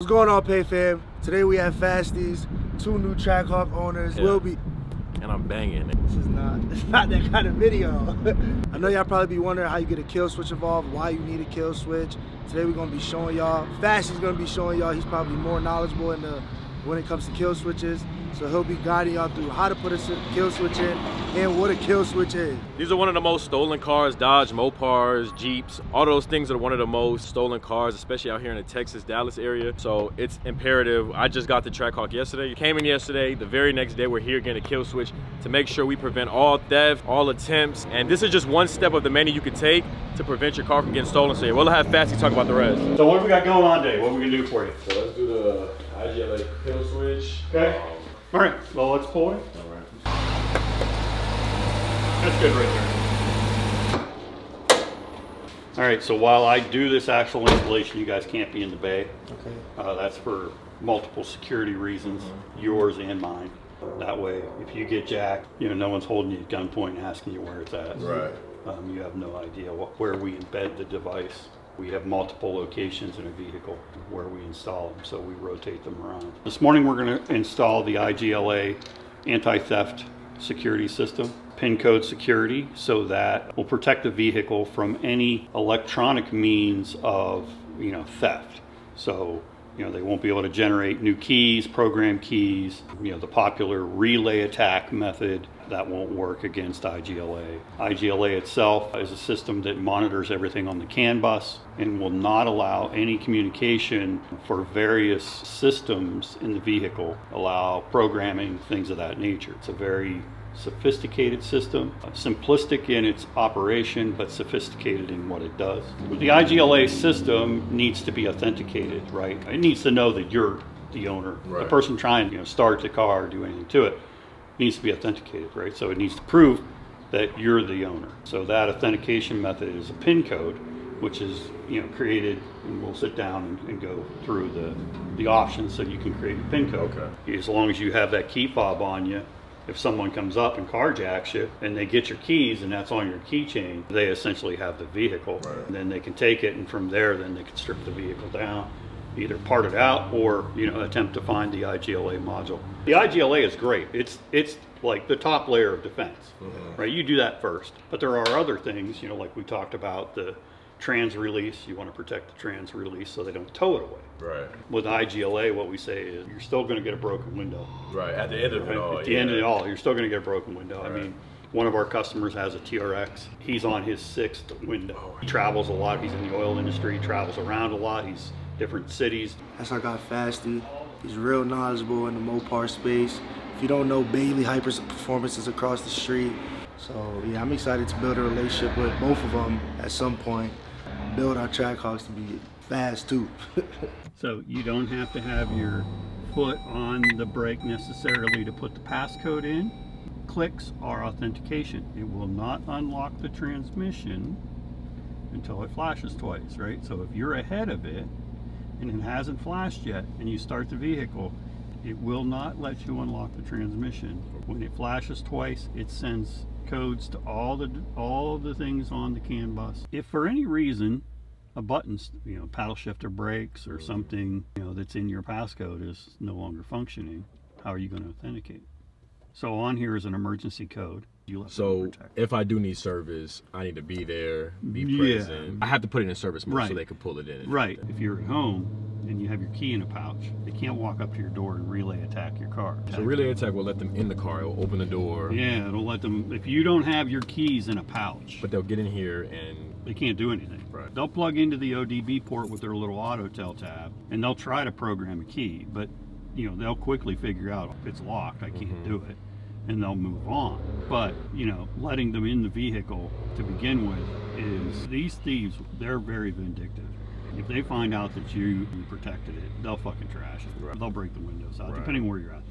What's going on, Pay Fam? Today we have Fasties, two new Trackhawk owners. Yeah. Will be, and I'm banging it. it's not that kind of video. I know y'all probably be wondering how you get a kill switch involved, why you need a kill switch. Today we're gonna be showing y'all. Fastie's gonna be showing y'all. He's probably more knowledgeable when it comes to kill switches. So he'll be guiding y'all through how to put a kill switch in and what a kill switch is. These are one of the most stolen cars, Dodge, Mopars, Jeeps. All those things are one of the most stolen cars, especially out here in the Texas, Dallas area. So it's imperative. I just got the Trackhawk yesterday. Came in yesterday. The very next day, we're here getting a kill switch to make sure we prevent all theft, all attempts. And this is just one step of the many you can take to prevent your car from getting stolen. So yeah, we'll have Fasty talk about the rest. So what have we got going on today? What are we gonna do for you? So let's do the IGLA kill switch. Okay. All right, well, let's pull it. All right. That's good right there. All right, so while I do this actual installation, you guys can't be in the bay. Okay. That's for multiple security reasons, yours and mine. That way, if you get jacked, you know, no one's holding you at gunpoint and asking you where it's at. Right. You have no idea where we embed the device. We have multiple locations in a vehicle where we install them, so we rotate them around. This morning we're going to install the IGLA anti-theft security system, PIN code security, so that will protect the vehicle from any electronic means of, you know, theft. So, you know, they won't be able to generate new keys, program keys, you know, the popular relay attack method. That won't work against IGLA. IGLA itself is a system that monitors everything on the CAN bus and will not allow any communication for various systems in the vehicle, allow programming, things of that nature. It's a very sophisticated system, simplistic in its operation, but sophisticated in what it does. The IGLA system needs to be authenticated, right? It needs to know that you're the owner. Right. The person trying to, you know, start the car or do anything to it needs to be authenticated, right? So it needs to prove that you're the owner. So that authentication method is a PIN code, which is, you know, created, and we'll sit down and go through the options so you can create a PIN code. Okay. As long as you have that key fob on you, if someone comes up and carjacks you and they get your keys and that's on your keychain, they essentially have the vehicle. Right. And then they can take it, and from there, then they can strip the vehicle down, either part it out or, you know, attempt to find the IGLA module. The IGLA is great. It's like the top layer of defense, right? You do that first. But there are other things, you know, like we talked about the trans release. You want to protect the trans release so they don't tow it away. Right. With IGLA, what we say is you're still going to get a broken window. Right. At the end of it all. At the end of it all, you're still going to get a broken window. Right. I mean, one of our customers has a TRX. He's on his 6th window. He travels a lot. He's in the oil industry. He travels around a lot. He's different cities. That's how I got Fasty. He's real knowledgeable in the Mopar space. If you don't know, Bailey Hyper's performances across the street. So yeah, I'm excited to build a relationship with both of them at some point. Build our Trackhawks to be fast too. So you don't have to have your foot on the brake necessarily to put the passcode in. Clicks are authentication. It will not unlock the transmission until it flashes twice, right? So if you're ahead of it and it hasn't flashed yet and you start the vehicle, it will not let you unlock the transmission. When it flashes twice, it sends codes to all the things on the CAN bus. If for any reason a button, you know, paddle shifter breaks or something, you know, that's in your passcode is no longer functioning, how are you going to authenticate? So on here is an emergency code. So if I do need service, I need to be there, be present. I have to put it in service mode so they can pull it in. Right. If you're at home and you have your key in a pouch, they can't walk up to your door and relay attack your car. So relay attack will let them in the car. It will open the door. Yeah, it'll let them, if you don't have your keys in a pouch. But they'll get in here and they can't do anything. Right. They'll plug into the ODB port with their little auto tell tab and they'll try to program a key, but you know, they'll quickly figure out if it's locked, I can't do it. And they'll move on. But, you know, letting them in the vehicle to begin with is, these thieves, they're very vindictive. If they find out that you protected it, they'll fucking trash it. Right. They'll break the windows out, depending where you're at.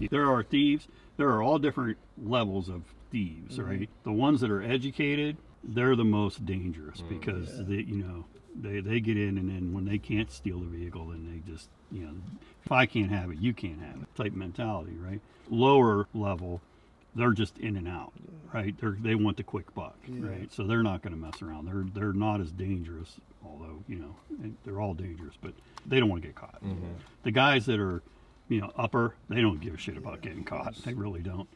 There are thieves, there are all different levels of thieves, right? The ones that are educated, they're the most dangerous because they, you know, they get in, and then when they can't steal the vehicle, then they just, you know, if I can't have it, you can't have it type mentality, right? Lower level, they're just in and out, right? They want the quick buck, right? So they're not going to mess around. They're not as dangerous although, you know, they're all dangerous, but they don't want to get caught. The guys that are, you know, upper, they don't give a shit about getting caught. They really don't.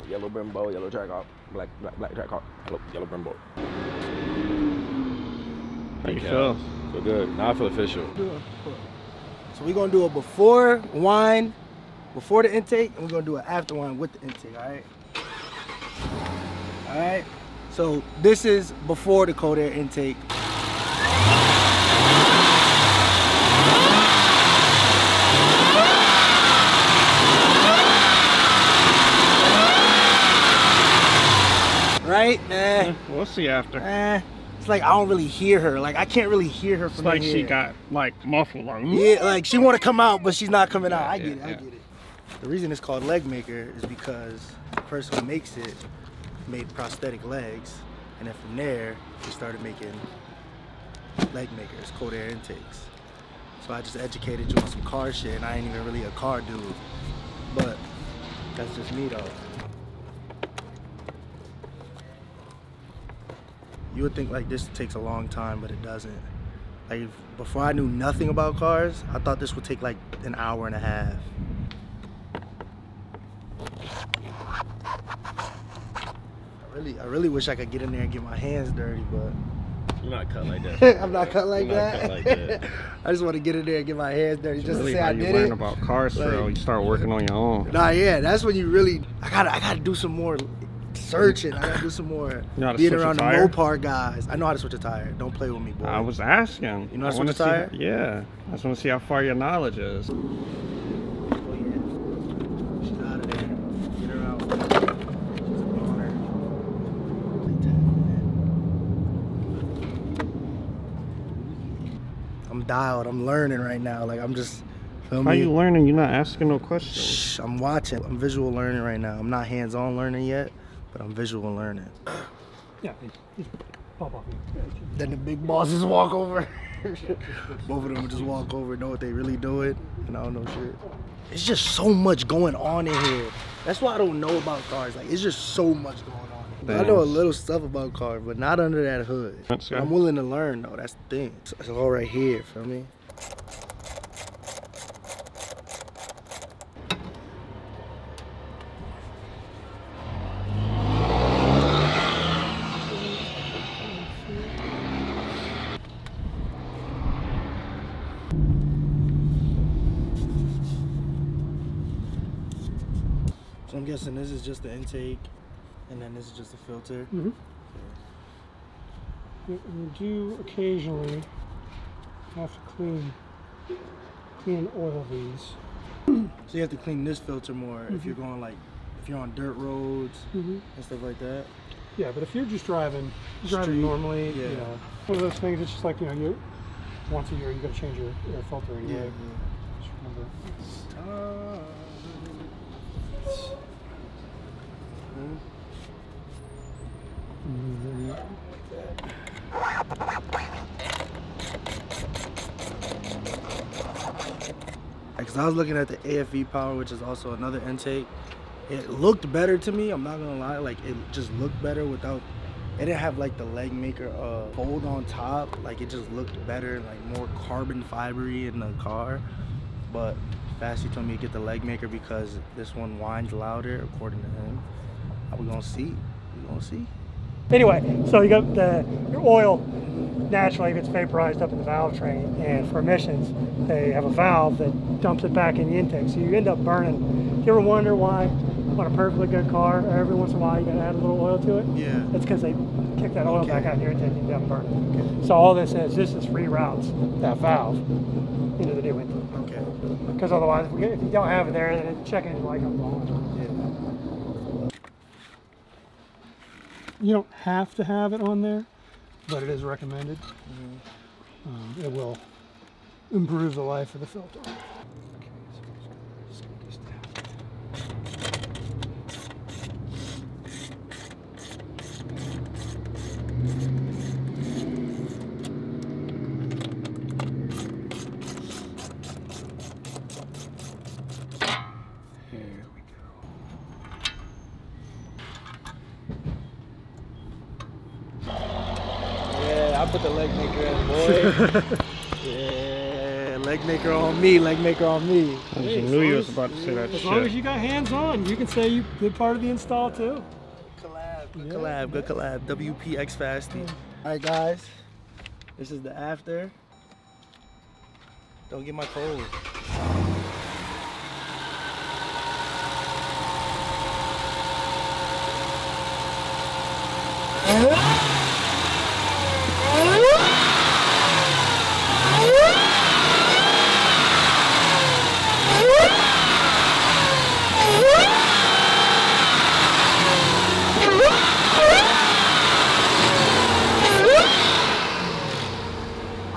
Yellow Brembo, yellow Trackhawk, black Trackhawk, yellow Brembo. How you feel? Feel good. Now I feel official. So we're gonna do a before wine, before the intake, and we're gonna do an after wine with the intake, all right? All right, so this is before the cold air intake. Right? We'll see after. It's like I don't really hear her. Like I can't really hear her from It's like here. she got like muffled. Like, yeah, like she want to come out, but she's not coming out. I get it. I get it. The reason it's called Legmaker is because the person who makes it made prosthetic legs, and then from there they started making leg makers, cold air intakes. So I just educated you on some car shit, and I ain't even really a car dude, but that's just me though. You would think like this takes a long time, but it doesn't. Like before I knew nothing about cars, I thought this would take like an hour and a half. I really wish I could get in there and get my hands dirty, but You're not cut like that. I'm not cut like You're not that. cut like that. I just want to get in there and get my hands dirty just really to say how I you did learn it. about cars, bro. Like- You start working on your own. Nah, yeah, that's when you really. I gotta do some more searching. I gotta do some more know how to being switch a around the tire? Mopar guys. I know how to switch a tire. Don't play with me, boy. I was asking. You know how to I wanna switch a tire? see, yeah. I just want to see how far your knowledge is. Oh, yeah. She's out of there. Get her out. She's a goner. I'm dialed. I'm learning right now. Like I'm just. Feel How me? you learning? You're not asking no questions. Shh, I'm watching. I'm visual learning right now. I'm not hands-on learning yet, but I'm visual learning. Yeah, just pop off. Then the big bosses walk over. Both of them would just walk over, know what they really doing, and I don't know shit. It's just so much going on in here. That's why I don't know about cars. Like, it's just so much going on. I know a little stuff about cars, but not under that hood. That's good. I'm willing to learn, though. That's the thing. It's all right here, feel me? So I'm guessing this is just the intake, and then this is just the filter. Mm-hmm. You do occasionally have to clean and oil these. So you have to clean this filter more if you're going like, if you're on dirt roads and stuff like that. Yeah, but if you're just driving Street, normally, yeah. you know, one of those things. It's just like, you know, you once a year you got to change your air filter anyway. Just remember. Because I was looking at the AFE power, which is also another intake. It looked better to me, I'm not gonna lie. Like, it just looked better without, it didn't have like the Legmaker fold on top. Like, it just looked better, like more carbon fibery in the car. But Fasty told me to get the Legmaker because this one whines louder, according to him. We gonna see. We gonna see. Anyway, so you got your oil naturally gets vaporized up in the valve train, and for emissions, they have a valve that dumps it back in the intake. So you end up burning. Do you ever wonder why on a perfectly good car, every once in a while you gotta add a little oil to it? Yeah. It's because they kick that oil back out in your intake and you end up burning. Okay. So all this reroutes that valve into the new intake. Okay. Because otherwise, if you don't have it there, then check engine light comes on. You don't have to have it on there, but it is recommended. It will improve the life of the filter. Okay, so I'm just gonna scoot this down. I put the Legmaker in, boy. Yeah, Legmaker on me, Legmaker on me. I just knew you was about to say that As shit. long as you got hands on, you can say you did part of the install too. Collab, good collab, good collab. WPX Fasty. All right, guys, this is the after. Don't get my cold.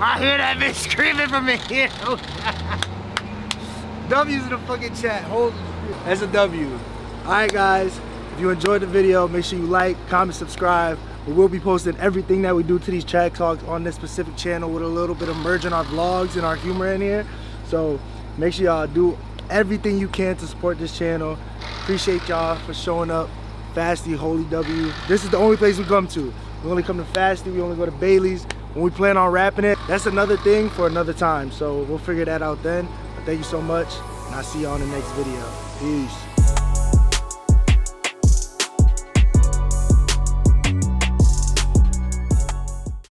I hear that bitch screaming from me here. W's in the fucking chat. Hold. That's a W. Alright guys, if you enjoyed the video, make sure you like, comment, subscribe. We will be posting everything that we do to these Trackhawks on this specific channel with a little bit of merging our vlogs and our humor in here. So make sure y'all do everything you can to support this channel. Appreciate y'all for showing up. Fasty, Holy W. This is the only place we come to. We only come to Fasty, we only go to Bailey's. When we plan on wrapping it, that's another thing for another time. So we'll figure that out then. But thank you so much, and I'll see you on the next video. Peace.